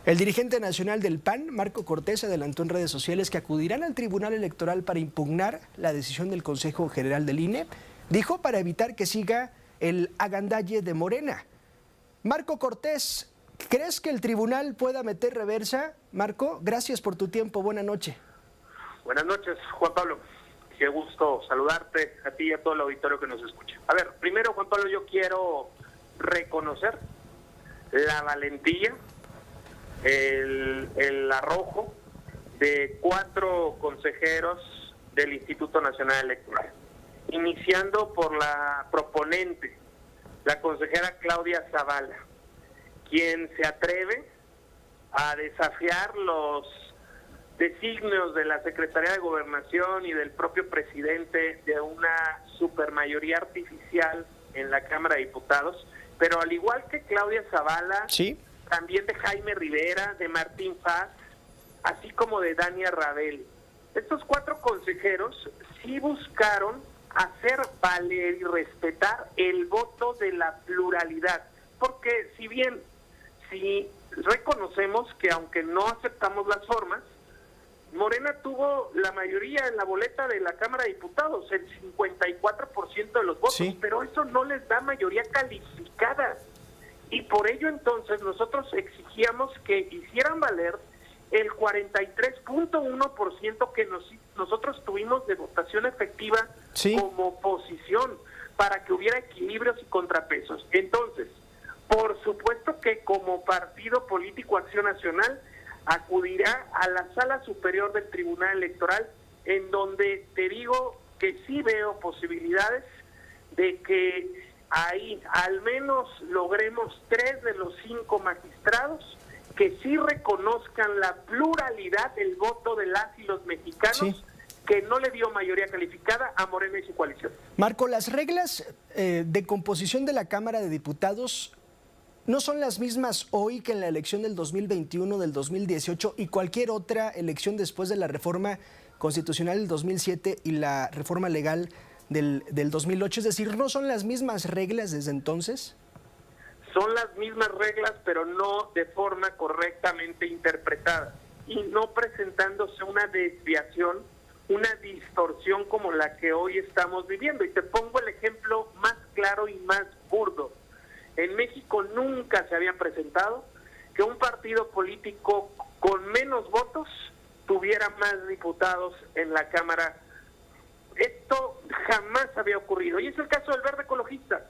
El dirigente nacional del PAN, Marco Cortés, adelantó en redes sociales que acudirán al Tribunal Electoral para impugnar la decisión del Consejo General del INE, dijo, para evitar que siga el agandalle de Morena. Marco Cortés, ¿crees que el tribunal pueda meter reversa? Marco, gracias por tu tiempo, buena noche. Buenas noches, Juan Pablo. Qué gusto saludarte a ti y a todo el auditorio que nos escucha. A ver, primero, Juan Pablo, yo quiero reconocer la valentía, el arrojo de 4 consejeros del Instituto Nacional Electoral, iniciando por la proponente, la consejera Claudia Zavala, quien se atreve a desafiar los designios de la Secretaría de Gobernación y del propio presidente de una supermayoría artificial en la Cámara de Diputados, pero al igual que Claudia Zavala, ¿sí?, también de Jaime Rivera, de Martín Paz, así como de Dania Rabel. Estos 4 consejeros sí buscaron hacer valer y respetar el voto de la pluralidad, porque si reconocemos que aunque no aceptamos las formas, Morena tuvo la mayoría en la boleta de la Cámara de Diputados, el 54% de los votos, sí, pero eso no les da mayoría calificada. Y por ello entonces nosotros exigíamos que hicieran valer el 43.1% que nosotros tuvimos de votación efectiva, sí, como oposición, para que hubiera equilibrios y contrapesos. Entonces, por supuesto que como partido político Acción Nacional acudirá a la Sala Superior del Tribunal Electoral, en donde te digo que sí veo posibilidades de que ahí al menos logremos 3 de los 5 magistrados que sí reconozcan la pluralidad del voto de las y los mexicanos, sí, que no le dio mayoría calificada a Morena y su coalición. Marco, las reglas de composición de la Cámara de Diputados no son las mismas hoy que en la elección del 2021, del 2018 y cualquier otra elección después de la reforma constitucional del 2007 y la reforma legal del 2008, es decir, ¿no son las mismas reglas desde entonces? Son las mismas reglas, pero no de forma correctamente interpretada y no presentándose una desviación, una distorsión como la que hoy estamos viviendo. Y te pongo el ejemplo más claro y más burdo. En México nunca se había presentado que un partido político con menos votos tuviera más diputados en la Cámara. Esto jamás había ocurrido. Y es el caso del Verde Ecologista.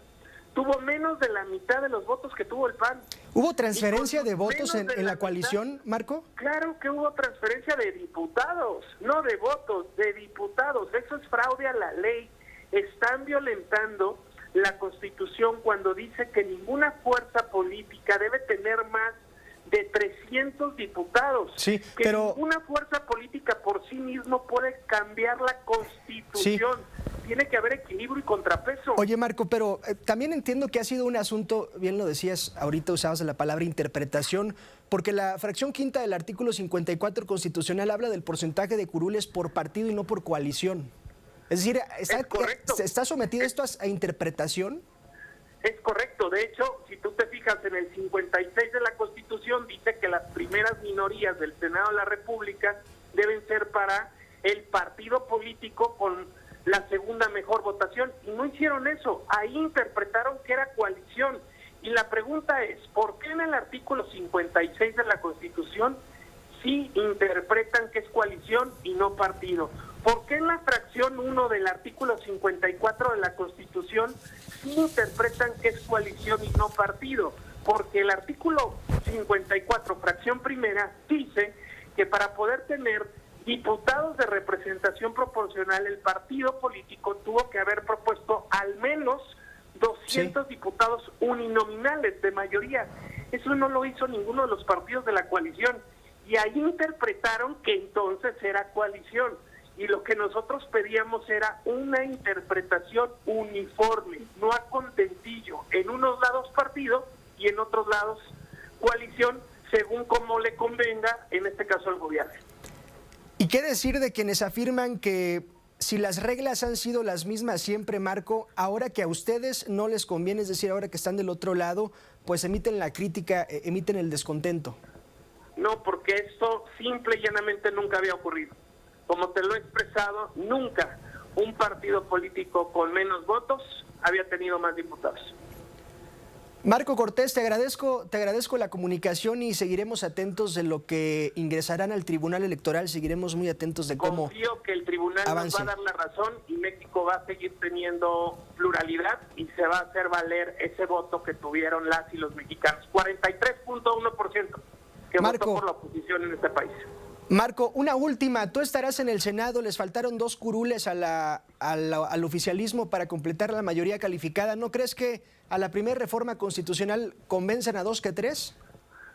Tuvo menos de la mitad de los votos que tuvo el PAN. ¿Hubo transferencia de votos en la coalición, Marco? Claro que hubo transferencia de diputados, no de votos, de diputados. Eso es fraude a la ley. Están violentando la Constitución cuando dice que ninguna fuerza política debe tener más de 300 diputados. Sí, que pero ninguna fuerza política por sí mismo puede cambiar la Constitución. Sí. Tiene que haber equilibrio y contrapeso. Oye, Marco, pero también entiendo que ha sido un asunto, bien lo decías, ahorita usabas la palabra interpretación, porque la fracción quinta del artículo 54 constitucional habla del porcentaje de curules por partido y no por coalición. Es decir, ¿está sometido esto a interpretación? Es correcto. De hecho, si tú te fijas en el 56 de la Constitución, dice que las primeras minorías del Senado de la República deben ser para el partido político con la segunda mejor votación, y no hicieron eso. Ahí interpretaron que era coalición. Y la pregunta es, ¿por qué en el artículo 56 de la Constitución sí interpretan que es coalición y no partido? ¿Por qué en la fracción 1 del artículo 54 de la Constitución sí interpretan que es coalición y no partido? Porque el artículo 54, fracción primera, dice que para poder tener diputados de representación proporcional, el partido político tuvo que haber propuesto al menos 200 diputados uninominales de mayoría. Eso no lo hizo ninguno de los partidos de la coalición. Y ahí interpretaron que entonces era coalición. Y lo que nosotros pedíamos era una interpretación uniforme, no a contentillo. En unos lados partido y en otros lados coalición, según como le convenga, en este caso al gobierno. ¿Y qué decir de quienes afirman que si las reglas han sido las mismas siempre, Marco, ahora que a ustedes no les conviene, es decir, ahora que están del otro lado, pues emiten la crítica, emiten el descontento? no, porque esto simple y llanamente nunca había ocurrido. Como te lo he expresado, nunca un partido político con menos votos había tenido más diputados. Marco Cortés, te agradezco la comunicación y seguiremos atentos de lo que ingresarán al Tribunal Electoral, seguiremos muy atentos de cómo confío que el tribunal avance. nos va a dar la razón y México va a seguir teniendo pluralidad y se va a hacer valer ese voto que tuvieron las y los mexicanos. 43.1% que Marco, votó por la oposición en este país. Marco, una última. Tú estarás en el Senado, les faltaron 2 curules al oficialismo para completar la mayoría calificada. ¿No crees que a la primera reforma constitucional convencen a 2 que 3?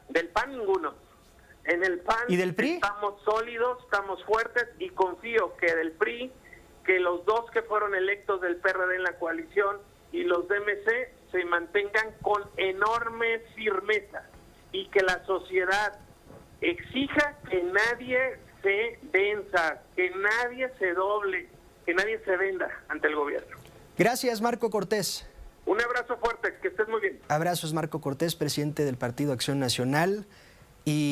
Del PAN ninguno. En el PAN ¿Y del PRI? estamos sólidos, estamos fuertes y confío que del PRI, que los 2 que fueron electos del PRD en la coalición y los de MC se mantengan con enorme firmeza y que la sociedad exija que nadie se venza, que nadie se doble, que nadie se venda ante el gobierno. Gracias, Marco Cortés. Un abrazo fuerte, que estés muy bien. Abrazos, Marco Cortés, presidente del Partido Acción Nacional. Y